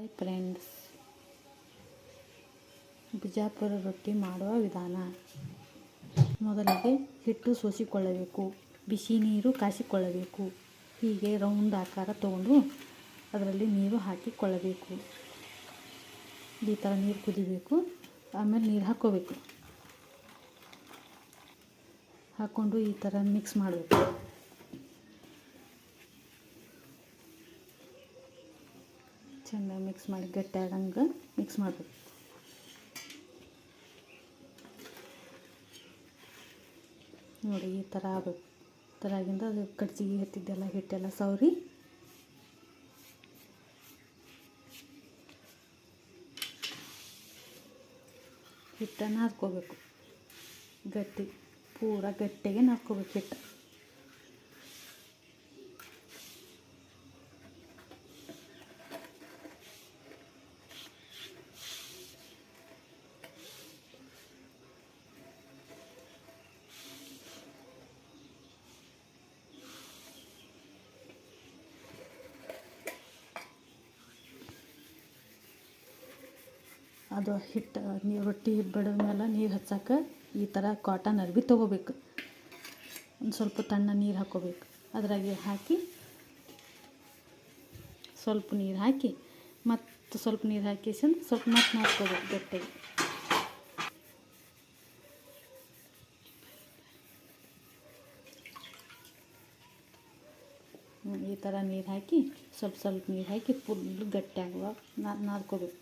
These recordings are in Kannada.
ಹಾಯ್ ಫ್ರೆಂಡ್ಸ್, ಬಿಜಾಪುರ ರೊಟ್ಟಿ ಮಾಡುವ ವಿಧಾನ. ಮೊದಲಿಗೆ ಹಿಟ್ಟು ಸೋಸಿಕೊಳ್ಳಬೇಕು, ಬಿಸಿ ನೀರು ಕಾಸಿಕೊಳ್ಳಬೇಕು. ಹೀಗೆ ರೌಂಡ್ ಆಕಾರ ತಗೊಂಡು ಅದರಲ್ಲಿ ನೀರು ಹಾಕಿಕೊಳ್ಳಬೇಕು. ಈ ಥರ ನೀರು ಕುದಿಬೇಕು. ಆಮೇಲೆ ನೀರು ಹಾಕ್ಕೋಬೇಕು. ಹಾಕ್ಕೊಂಡು ಈ ಥರ ಮಿಕ್ಸ್ ಮಾಡಬೇಕು. ಚೆನ್ನಾಗಿ ಮಿಕ್ಸ್ ಮಾಡಿ ಗಟ್ಟಿ ಆಗಂಗೆ ಮಿಕ್ಸ್ ಮಾಡಬೇಕು. ನೋಡಿ ಈ ಥರ ಆಗಬೇಕು. ಈ ಥರ ಆಗಿಂದ ಅದು ಕಡ್ಚಿಗೆ ಹತ್ತಿದ್ದೆಲ್ಲ ಹಿಟ್ಟೆಲ್ಲ ಸವರಿ ಹಿಟ್ಟನ್ನು ಹಾಕ್ಕೋಬೇಕು. ಪೂರ ಗಟ್ಟಿಗೆ ನಾದ್ಕೋಬೇಕು ಹಿಟ್ಟು. ಅದು ಹಿಟ್ಟು ರೊಟ್ಟಿ ಬಡಿದ ಮೇಲೆ ನೀರು ಹಚ್ಚಕ್ಕೆ ಈ ಥರ ಕಾಟನ್ ಅರ್ಬಿ ತೊಗೋಬೇಕು. ಒಂದು ಸ್ವಲ್ಪ ತಣ್ಣ ನೀರು ಹಾಕ್ಕೋಬೇಕು. ಅದ್ರಾಗೆ ಹಾಕಿ ಸ್ವಲ್ಪ ನೀರು ಹಾಕಿ ಮತ್ತು ಸ್ವಲ್ಪ ನೀರು ಹಾಕಿ ಸ್ವಲ್ಪ ಮತ್ತೆ ನಾದ್ಕೋಬೇಕು ಗಟ್ಟಿಗೆ. ಈ ಥರ ನೀರು ಹಾಕಿ ಸ್ವಲ್ಪ ನೀರು ಹಾಕಿ ಫುಲ್ ಗಟ್ಟಿ ಆಗುವ ನಾದ್ಕೋಬೇಕು.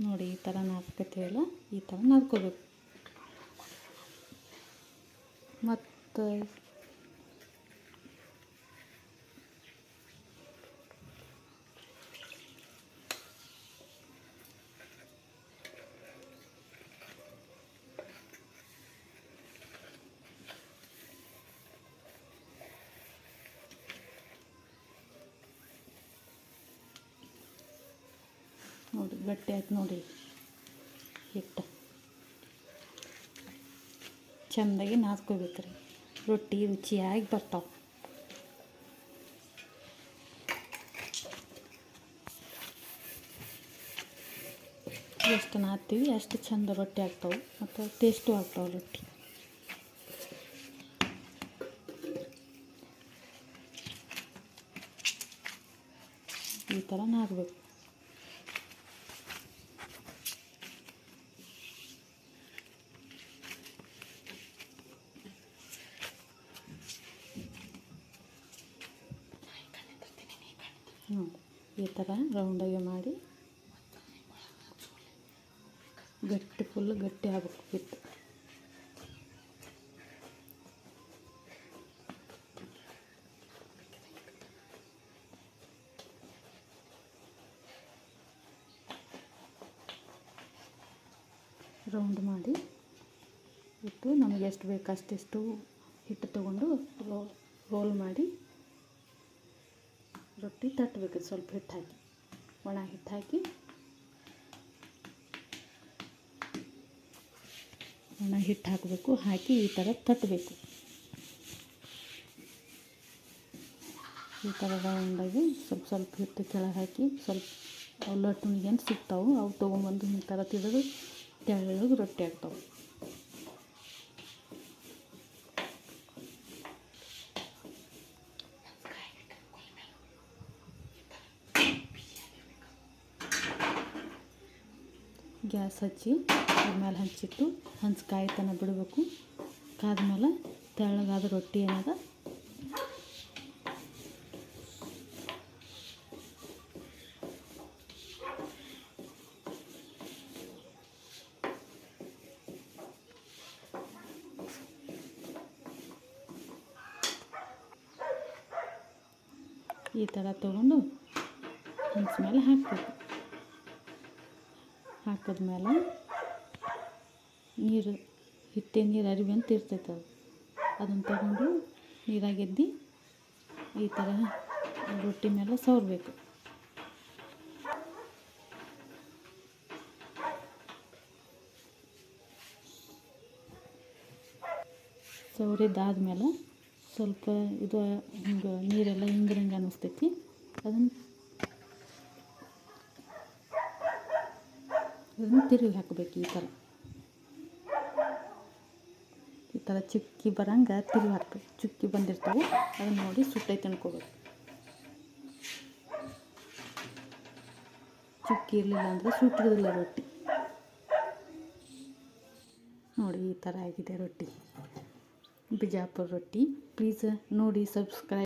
ನೋಡಿ ಈ ಥರ ನಾದ್ಕೊತೀವಲ್ಲ, ಈ ಥರ ನಾದ್ಕೋಬೇಕು. ಮತ್ತು ನೋಡಿ ಗಟ್ಟಿ ಆಯ್ತು. ನೋಡಿ ಹಿಟ್ಟು ಚೆಂದಾಗಿ ನಾದ್ಕೋಬೇಕ್ರಿ. ರೊಟ್ಟಿ ರುಚಿಯಾಗಿ ಬರ್ತಾವೆ. ಎಷ್ಟು ನಾದ್ತೀವಿ ಅಷ್ಟು ಚೆಂದ ರೊಟ್ಟಿ ಆಗ್ತಾವೆ ಮತ್ತು ಟೇಸ್ಟು ಆಗ್ತಾವೆ ರೊಟ್ಟಿ. ಈ ಥರ ನಾದಬೇಕು. ಈ ಥರ ರೌಂಡಾಗಿ ಮಾಡಿ ಫುಲ್ ಗಟ್ಟಿ ಆಗಬೇಕು ಹಿಟ್ಟು. ರೌಂಡ್ ಮಾಡಿ ಇಟ್ಟು ನಮಗೆ ಎಷ್ಟು ಬೇಕು ಅಷ್ಟಿಷ್ಟು ಹಿಟ್ಟು ತೊಗೊಂಡು ರೋಲ್ ಮಾಡಿ ರೊಟ್ಟಿ ತಟ್ಟಬೇಕು. ಸ್ವಲ್ಪ ಹಿಟ್ಟು ಹಾಕಿ, ಒಣ ಹಿಟ್ಟು ಹಾಕಿ ಒಣ ಹಿಟ್ಟು ಹಾಕಬೇಕು. ಹಾಕಿ ಈ ಥರ ತಟ್ಟಬೇಕು. ಈ ಥರ ರೌಂಡಾಗಿ ಸ್ವಲ್ಪ ಹಿಟ್ಟು ಕೆಳಗೆ ಹಾಕಿ ಅವು ಲಟ್ಟುಣಿಗೆ ಏನು ಸಿಗ್ತಾವೆ ಅವು ತೊಗೊಂಬಂದು ಈ ಥರ ತಿರೋದು ತೆಳ್ಳಗೆ ರೊಟ್ಟಿ ಆಗ್ತಾವೆ. ಗ್ಯಾಸ್ ಹಚ್ಚಿ ಅದ್ಮೇಲೆ ಹಂಚಿಟ್ಟು ಕಾಯಿ ತನಕ ಬಿಡಬೇಕು. ಕಾದ್ಮೇಲೆ ತೆಳ್ಳಗಾದ ರೊಟ್ಟಿ ಏನದ ಈ ಥರ ತೊಗೊಂಡು ಹಂಚ ಮೇಲೆ ಹಾಕಬೇಕು. ಹಾಕಿದ್ಮೇಲೆ ಹಿಟ್ಟಿನ ನೀರು ಅರಿವಿ ಅಂತ ಇರ್ತೈತೆ ಅದನ್ನು ತಗೊಂಡು ನೀರಾಗೆದ್ದಿ ಈ ಥರ ರೊಟ್ಟಿ ಮೇಲೆ ಸವರಬೇಕು. ಸವರಿದ್ದಾದ್ಮೇಲೆ ಸ್ವಲ್ಪ ಇದು ಹಿಂಗೆ ನೀರೆಲ್ಲ ಹಿಂಗೆ ಅನ್ನಿಸ್ತೈತಿ. ಅದನ್ನು ತಿರುವಿ ಹಾಕಬೇಕು. ಈ ಥರ ಚುಕ್ಕಿ ಬರಂಗೆ ತಿರುವಿ ಹಾಕ್ಬೇಕು. ಚುಕ್ಕಿ ಬಂದಿರ್ತಾವೆ ಅದನ್ನು ನೋಡಿ ಸುಟ್ಟೈತೆ ಅನ್ಕೋಬೇಕು. ಚುಕ್ಕಿ ಇರಲಿಲ್ಲ ಅಂದರೆ ಸುಟ್ಟಿರೋದಿಲ್ಲ ರೊಟ್ಟಿ. ನೋಡಿ ಈ ಥರ ಆಗಿದೆ ರೊಟ್ಟಿ, ಬಿಜಾಪುರ ರೊಟ್ಟಿ. ಪ್ಲೀಸ್ ನೋಡಿ, ಸಬ್ಸ್ಕ್ರೈಬ್.